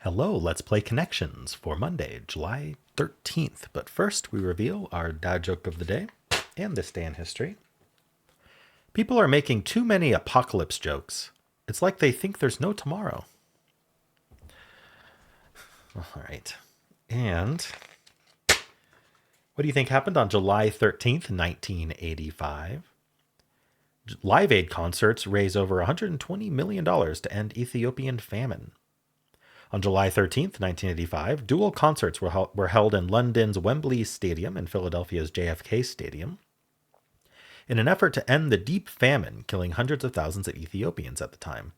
Hello, let's play Connections for Monday, July 13th. But first, we reveal our dad joke of the day and this day in history. People are making too many apocalypse jokes. It's like they think there's no tomorrow. All right. And what do you think happened on July 13th, 1985? Live Aid concerts raise over $120 million to end Ethiopian famine. On July 13th, 1985, dual concerts were held in London's Wembley Stadium and Philadelphia's JFK Stadium in an effort to end the deep famine killing hundreds of thousands of Ethiopians at the time.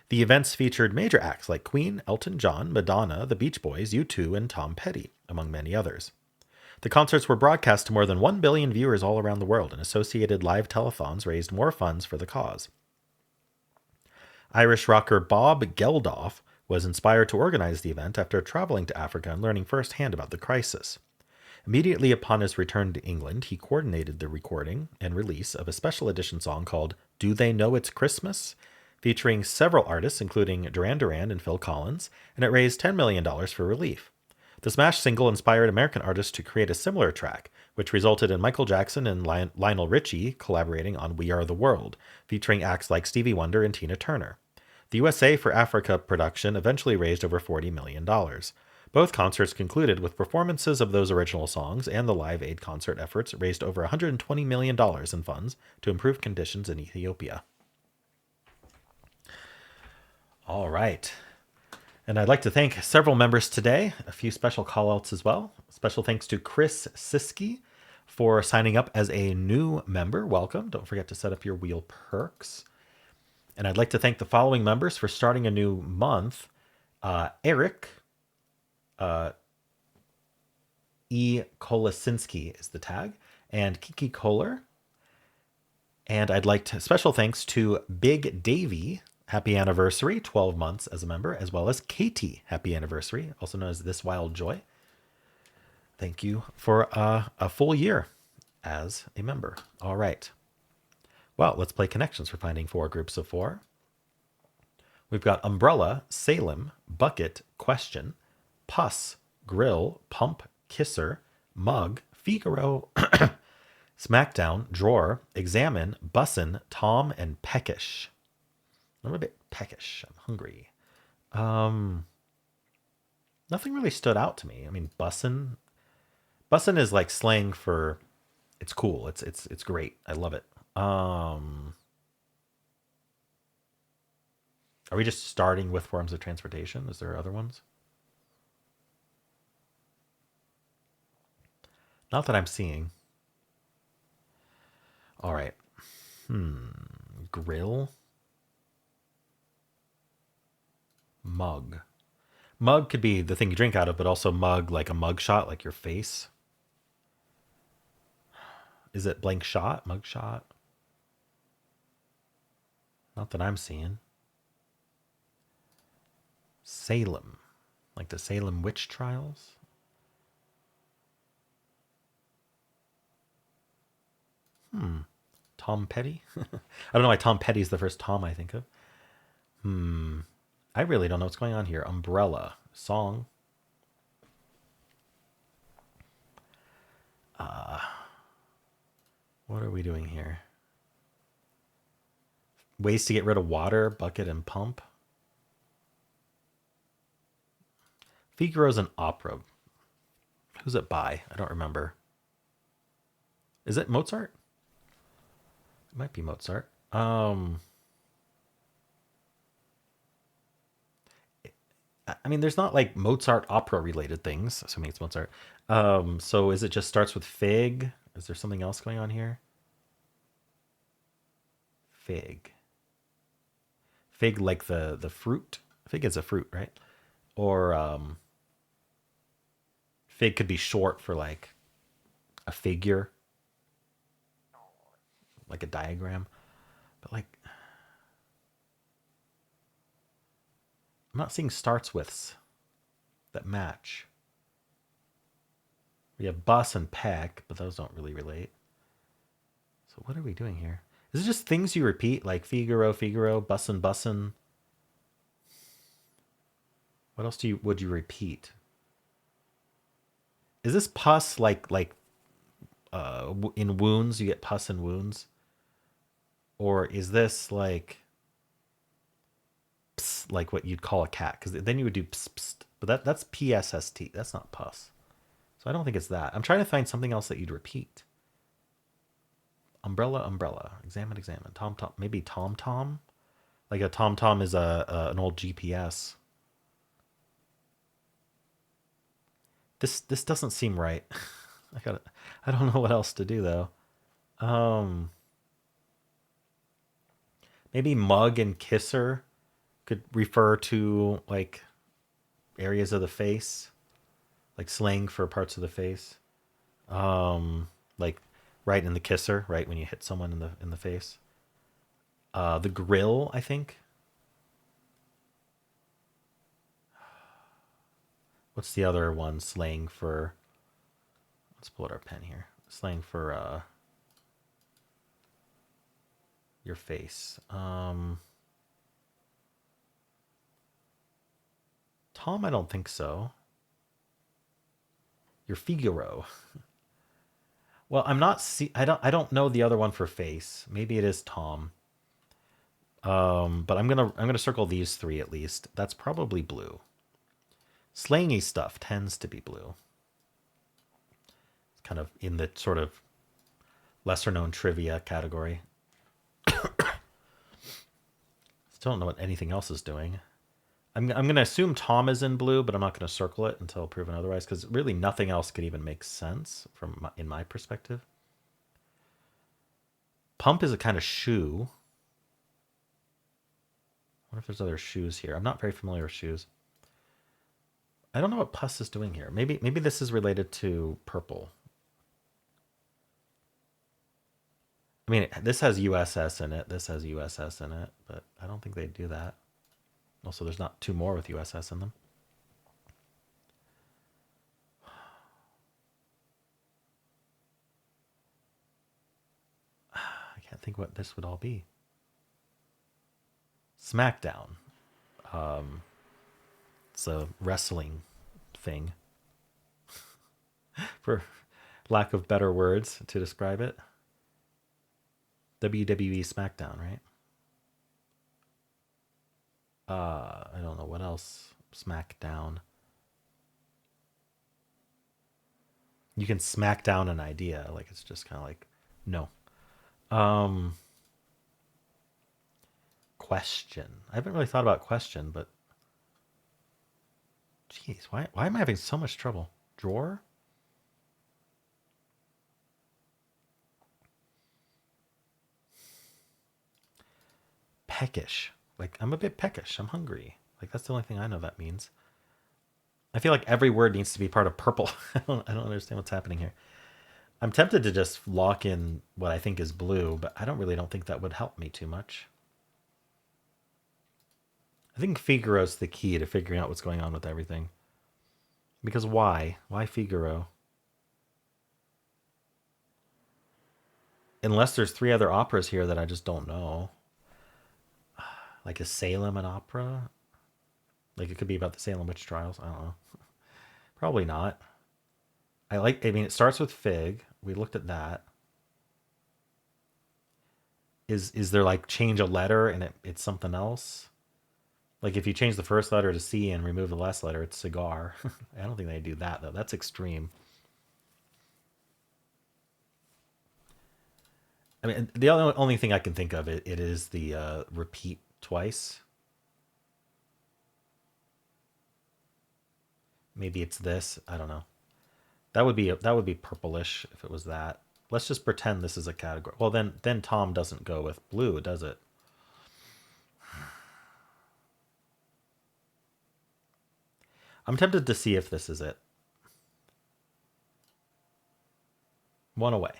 The events featured major acts like Queen, Elton John, Madonna, the Beach Boys, U2, and Tom Petty, among many others. The concerts were broadcast to more than 1 billion viewers all around the world, and associated live telethons raised more funds for the cause. Irish rocker Bob Geldof was inspired to organize the event after traveling to Africa and learning firsthand about the crisis. Immediately upon his return to England, he coordinated the recording and release of a special edition song called Do They Know It's Christmas?, featuring several artists including Duran Duran and Phil Collins, and it raised $10 million for relief. The smash single inspired American artists to create a similar track, which resulted in Michael Jackson and Lionel Richie collaborating on We Are the World, featuring acts like Stevie Wonder and Tina Turner. The USA for Africa production eventually raised over $40 million. Both concerts concluded with performances of those original songs, and the Live Aid concert efforts raised over $120 million in funds to improve conditions in Ethiopia. All right. And I'd like to thank several members today, a few special callouts as well. Special thanks to Chris Siski for signing up as a new member. Welcome. Don't forget to set up your wheel perks. And I'd like to thank the following members for starting a new month. Eric E. Kolasinski is the tag, and Kiki Kohler. And I'd like to special thanks to Big Davy. Happy anniversary, 12 months as a member, as well as Katie, happy anniversary, also known as This Wild Joy. Thank you for a full year as a member. All right. Well, let's play Connections for finding 4 groups of 4. We've got Umbrella, Salem, Bucket, Question, Puss, Grill, Pump, Kisser, Mug, Figaro, Smackdown, Drawer, Examine, Bussin, Tom, and Peckish. I'm a bit peckish. I'm hungry. Nothing really stood out to me. I mean, bussin'. Bussin' is like slang for it's cool. It's great. I love it. Are we just starting with forms of transportation? Is there other ones? Not that I'm seeing. All right. Grill. Mug. Mug could be the thing you drink out of, but also mug like a mug shot, like your face. Is it blank shot? Mug shot? Not that I'm seeing. Salem. Like the Salem witch trials? Tom Petty? I don't know why Tom Petty's the first Tom I think of. I really don't know what's going on here. Umbrella. Song. What are we doing here? Ways to get rid of water, bucket and pump. Figaro's an opera. Who's it by? I don't remember. Is it Mozart? It might be Mozart. I mean, there's not like Mozart opera related things, assuming it's Mozart. So is it just starts with fig? Is there something else going on here? Fig. Fig like the fruit. Fig is a fruit, right? Or fig could be short for like a figure, like a diagram. But like I'm not seeing starts withs that match. We have bus and peck, but those don't really relate. So what are we doing here? Is it just things you repeat, like Figaro, Figaro, bussin', bussin'? What else would you repeat? Is this pus like in wounds? You get pus in wounds, or is this like pss, like what you'd call a cat? Because then you would do pss, pss, but that's PSST. That's not pus. So I don't think it's that. I'm trying to find something else that you'd repeat. Umbrella, umbrella. Examine, examine. Tom, tom. Maybe tom, tom. Like a tom, tom is an old GPS. This doesn't seem right. I don't know what else to do though. Um, Maybe mug and kisser could refer to like areas of the face, like slang for parts of the face. Like right in the kisser, right when you hit someone in the face. The grill, I think. What's the other one? Slang for. Let's pull out our pen here. Slang for your face. Tom, I don't think so. Your Figaro. Well, I'm not see. I don't know the other one for face. Maybe it is Tom. But I'm gonna circle these three at least. That's probably blue. Slangy stuff tends to be blue. It's kind of in the sort of lesser known trivia category. Still don't know what anything else is doing. I'm going to assume Tom is in blue, but I'm not going to circle it until proven otherwise, because really nothing else could even make sense in my perspective. Pump is a kind of shoe. I wonder if there's other shoes here. I'm not very familiar with shoes. I don't know what pus is doing here. Maybe this is related to purple. I mean, this has USS in it. This has USS in it, but I don't think they'd do that. Also, there's not two more with USS in them. I can't think what this would all be. SmackDown. It's a wrestling thing, for lack of better words to describe it. WWE SmackDown, right? I don't know what else. SmackDown. You can smack down an idea. Like it's just kind of like no. Um, Question. I haven't really thought about question, but geez, why am I having so much trouble? Drawer? Peckish. Like I'm a bit peckish. I'm hungry. Like that's the only thing I know that means. I feel like every word needs to be part of purple. I don't understand what's happening here. I'm tempted to just lock in what I think is blue, but I don't think that would help me too much. I think Figaro's the key to figuring out what's going on with everything. Because why? Why Figaro? Unless there's three other operas here that I just don't know. Like is Salem an opera? Like it could be about the Salem witch trials. I don't know. Probably not. I mean, it starts with Fig. We looked at that. Is there like change a letter and it's something else? Like if you change the first letter to C and remove the last letter, it's cigar. I don't think they do that though. That's extreme. I mean, the only thing I can think of it is the repeat twice. Maybe it's this. I don't know. That would be purplish if it was that. Let's just pretend this is a category. Well, then Tom doesn't go with blue, does it? I'm tempted to see if this is it. One away.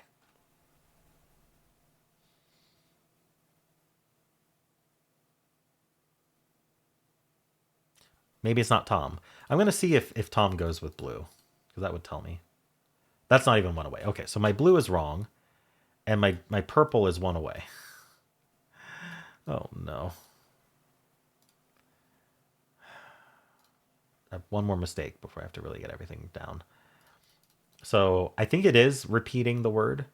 Maybe it's not Tom. I'm gonna see if Tom goes with blue, because that would tell me. That's not even one away. Okay, so my blue is wrong, and my purple is one away. Oh no. I have one more mistake before I have to really get everything down. So I think it is repeating the word,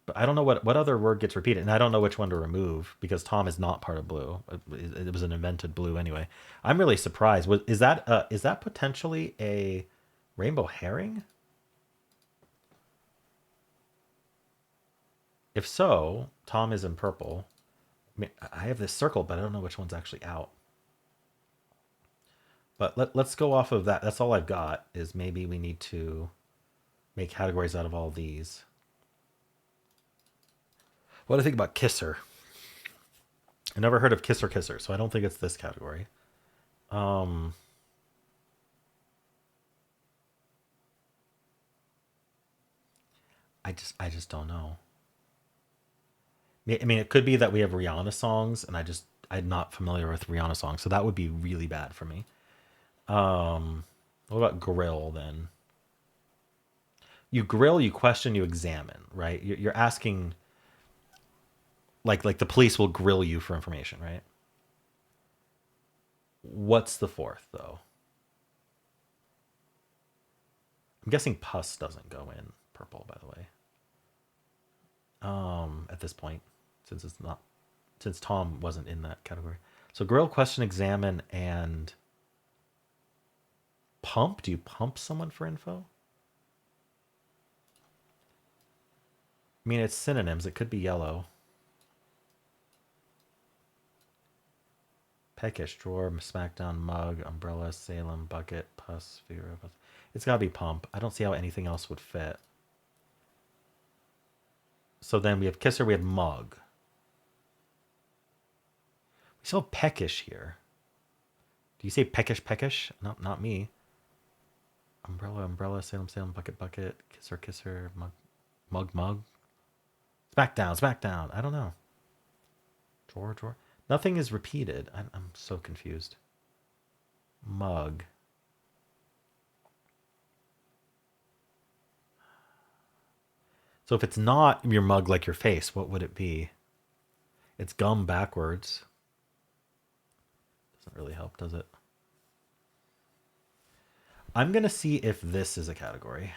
but I don't know what other word gets repeated, and I don't know which one to remove because Tom is not part of blue. It was an invented blue anyway. I'm really surprised. Is that potentially a rainbow herring? If so, Tom is in purple. I mean, I have this circle, but I don't know which one's actually out. But let's go off of that. That's all I've got. Is maybe we need to make categories out of all these. What do I think about kisser? I never heard of kisser kisser, so I don't think it's this category. Um, I just don't know. I mean, it could be that we have Rihanna songs, and I'm not familiar with Rihanna songs, so that would be really bad for me. What about grill then? You grill, you question, you examine, right? You're asking, like the police will grill you for information, right? What's the fourth though? I'm guessing pus doesn't go in purple, by the way. At this point, since it's not, since Tom wasn't in that category. So grill, question, examine, and pump. Do you pump someone for info? I mean, it's synonyms. It could be yellow. Peckish, drawer, smackdown, mug, umbrella, Salem, bucket, pus, sphere. It's got to be pump. I don't see how anything else would fit. So then we have kisser, we have mug. We still have peckish here. Do you say peckish, peckish? Not me. Umbrella, umbrella, Salem, Salem, bucket, bucket, kisser, kisser, mug, mug, mug. Smackdown, smackdown. I don't know. Drawer, drawer. Nothing is repeated. I'm so confused. Mug. So if it's not your mug like your face, what would it be? It's gum backwards. Doesn't really help, does it? I'm going to see if this is a category.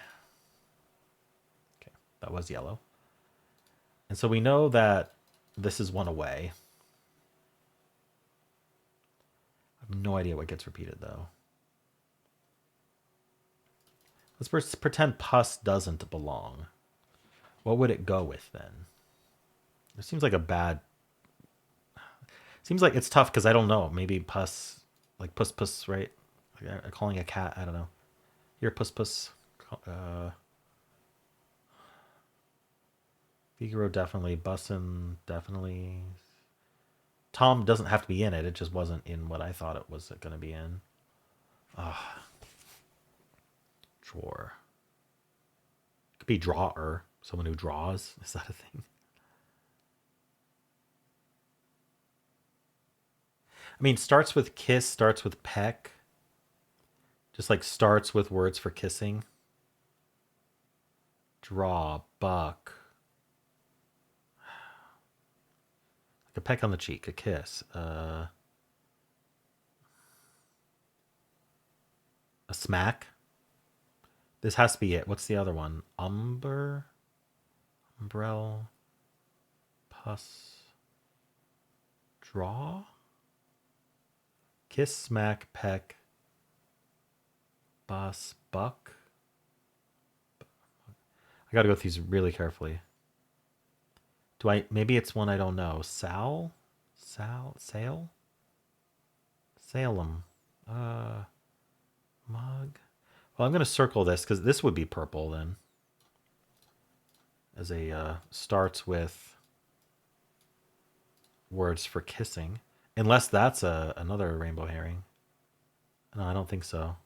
Okay, that was yellow. And so we know that this is one away. I have no idea what gets repeated, though. Let's pretend pus doesn't belong. What would it go with, then? It seems like a bad... Seems like it's tough because I don't know. Maybe pus, like puss puss, right? Like calling a cat, I don't know. Here, puss puss. Figaro definitely. Bussin definitely. Tom doesn't have to be in it. It just wasn't in what I thought it was going to be in. Drawer. Could be drawer. Someone who draws. Is that a thing? I mean, starts with kiss, starts with peck. Just like starts with words for kissing. Draw, buck. Like a peck on the cheek, a kiss. A smack. This has to be it. What's the other one? Umbrella, pus, draw, kiss, smack, peck, bus, buck. I got to go through these really carefully. Maybe it's one I don't know. Sail? Salem. Mug. Well, I'm going to circle this because this would be purple then. As a starts with words for kissing. Unless that's another rainbow herring. No, I don't think so.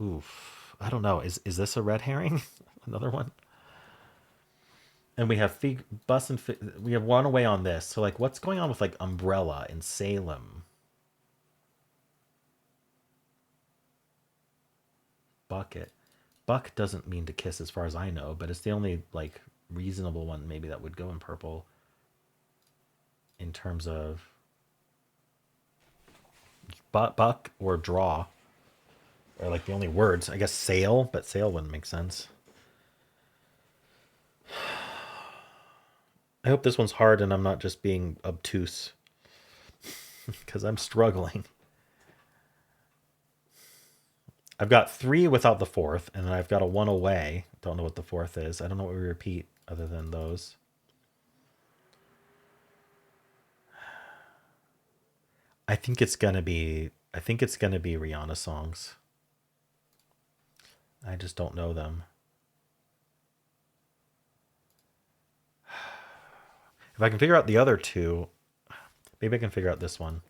Oof. I don't know. Is this a red herring? Another one? And we have we have one away on this. So like what's going on with like umbrella and Salem? Bucket. Buck doesn't mean to kiss as far as I know, but it's the only like reasonable one maybe that would go in purple in terms of buck or draw. Or like the only words. I guess sail, but sail wouldn't make sense. I hope this one's hard and I'm not just being obtuse. Because I'm struggling. I've got 3 without the 4th, and then I've got a 1 away. Don't know what the 4th is. I don't know what we repeat other than those. I think it's gonna be Rihanna songs. I just don't know them. If I can figure out the other 2, maybe I can figure out this one.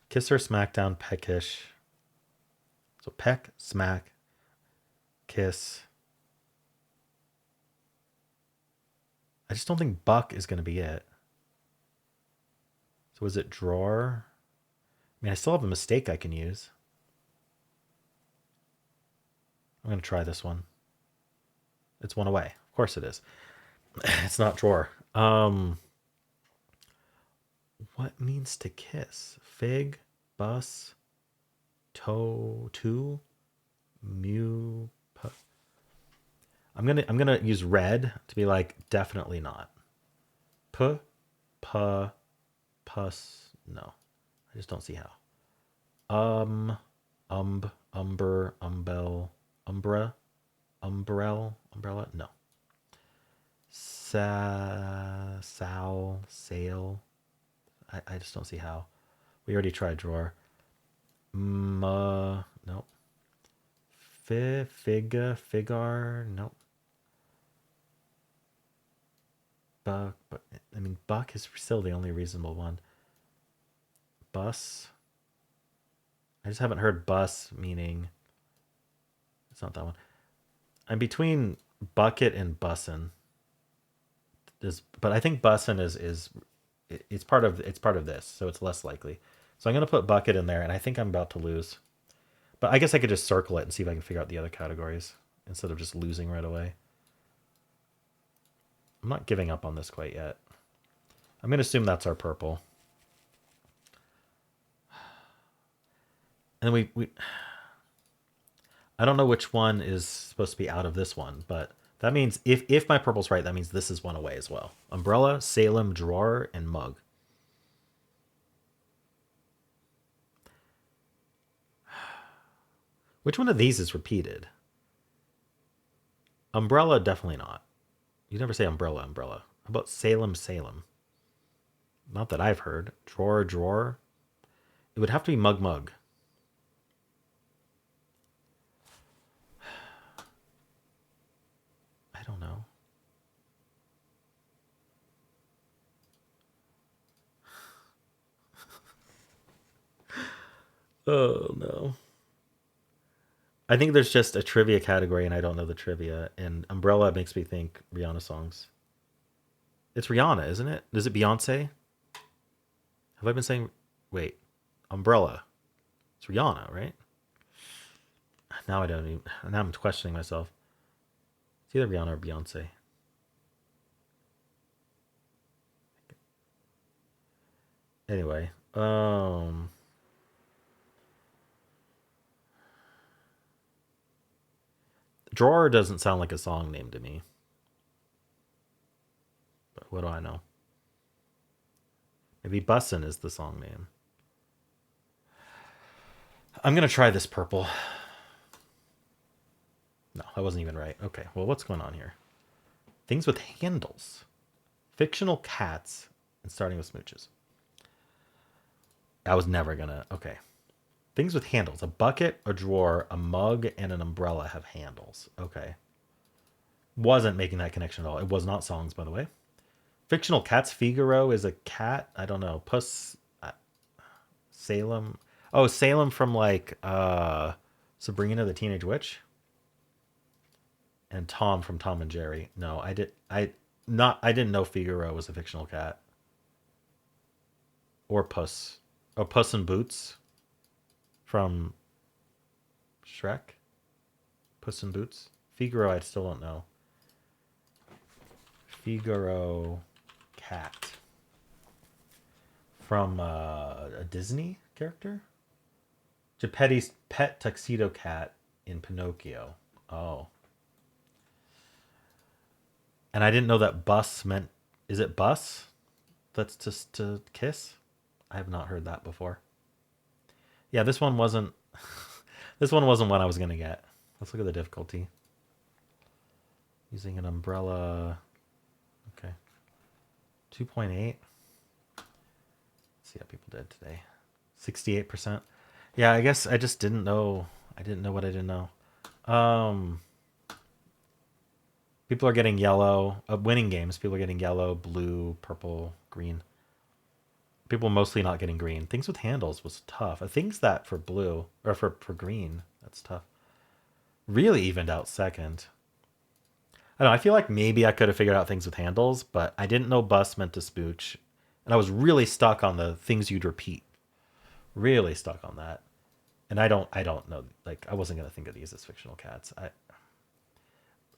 Kiss Her, Smackdown, Peckish. So peck, smack, kiss. I just don't think buck is going to be it. So is it drawer? I mean, I still have a mistake I can use. I'm going to try this one. It's 1 away. Of course it is. It's not drawer. What means to kiss? Fig, bus, toe, two, mu. I'm gonna use red to be like definitely not. P, p, pus. No, I just don't see how. Umber, umbra, umbrella. No. Sal, sail. I just don't see how. We already tried drawer. Nope. Figar, nope. Buck, but I mean, buck is still the only reasonable one. Bus. I just haven't heard bus meaning. It's not that one. I'm between bucket and bussin'. But I think bussin' is it's part of this, so it's less likely. So I'm gonna put bucket in there, and I think I'm about to lose. But I guess I could just circle it and see if I can figure out the other categories instead of just losing right away. I'm not giving up on this quite yet. I'm gonna assume that's our purple. And we I don't know which one is supposed to be out of this one, but that means if my purple's right, that means this is 1 away as well. Umbrella, Salem, drawer, and mug. Which one of these is repeated? Umbrella, definitely not. You never say umbrella. How about Salem? Not that I've heard. Drawer. It would have to be mug. I don't know. Oh no. I think there's just a trivia category and I don't know the trivia. And umbrella makes me think Rihanna songs. It's Rihanna, isn't it? Is it Beyonce? Have I been saying? Wait, umbrella. It's Rihanna, right? Now I don't even. Now I'm questioning myself. It's either Rihanna or Beyonce. Anyway, drawer doesn't sound like a song name to me. But what do I know? Maybe Bussin' is the song name. I'm gonna try this purple. No, that wasn't even right. Okay, well, what's going on here? Things with handles. Fictional cats and starting with smooches. I was never gonna. Okay. Things with handles. A bucket, a drawer, a mug, and an umbrella have handles. Okay. Wasn't making that connection at all. It was not songs, by the way. Fictional cats. Figaro is a cat. I don't know. Puss. Salem. Oh, Salem from like Sabrina the Teenage Witch. And Tom from Tom and Jerry. No, I didn't know Figaro was a fictional cat. Or Puss. Oh, Puss in Boots from Shrek. Puss in Boots. Figaro, I still don't know. Figaro cat. From a Disney character? Geppetto's pet tuxedo cat in Pinocchio. Oh. And I didn't know that bus meant. Is it bus? That's just to kiss? I have not heard that before. Yeah, this one wasn't. This one wasn't one I was gonna get. Let's look at the difficulty. Using an umbrella. Okay. 2.8. See how people did today. 68%. Yeah, I guess I just didn't know. I didn't know what I didn't know. People are getting yellow. Winning games, people are getting yellow, blue, purple, green. People mostly not getting green. Things with handles was tough. Things that for blue, or for green, that's tough. Really evened out second. I don't know, I feel like maybe I could have figured out things with handles, but I didn't know bus meant to spooch. And I was really stuck on the things you'd repeat. Really stuck on that. And I don't know, like I wasn't gonna think of these as fictional cats. I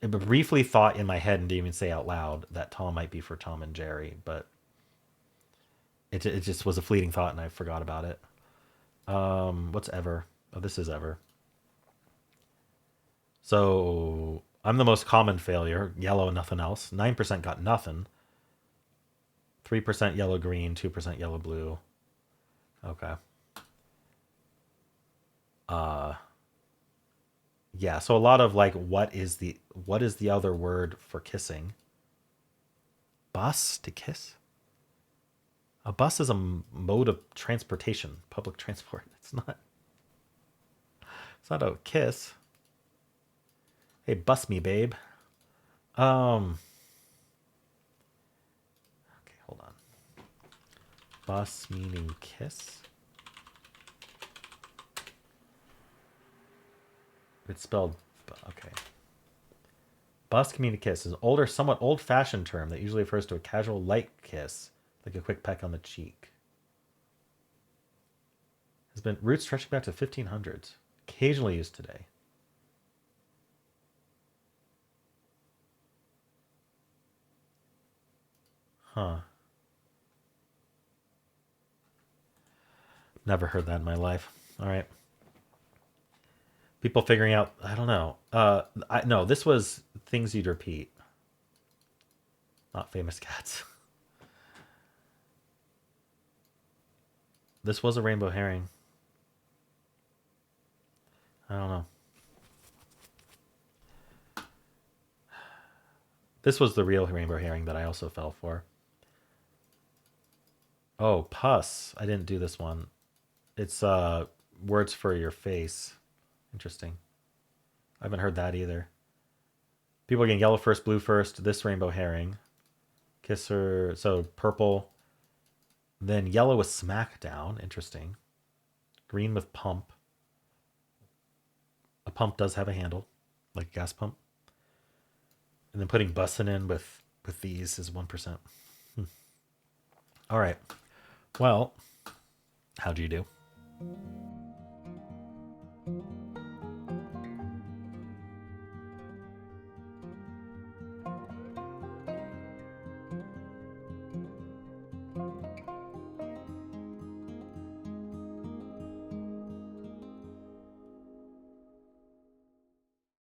briefly thought in my head and didn't even say out loud that Tom might be for Tom and Jerry, but it just was a fleeting thought and I forgot about it. What's Ever? Oh, this is Ever. So I'm the most common failure. Yellow, nothing else. 9% got nothing. 3% yellow green, 2% yellow blue. Okay. Yeah, so a lot of like what is the other word for kissing? Bus to kiss? A bus is a mode of transportation, public transport. It's not a kiss. Hey, bus me, babe. Um okay, hold on. Bus meaning kiss. It's spelled okay. Bus can mean a kiss is an older, somewhat old-fashioned term that usually refers to a casual light kiss, like a quick peck on the cheek. Has been roots stretching back to 1500s. Occasionally used today. Huh. Never heard that in my life. All right. People figuring out. I don't know. No. This was things you'd repeat, not famous cats. This was a rainbow herring. I don't know. This was the real rainbow herring that I also fell for. Oh, pus. I didn't do this one. It's words for your face. Interesting. I haven't heard that either. People getting yellow first, blue first. This rainbow herring. Kisser. So purple. Then yellow with smackdown. Interesting. Green with pump. A pump does have a handle, like a gas pump. And then putting bussin in with these is 1%. All right. Well, how'd you do?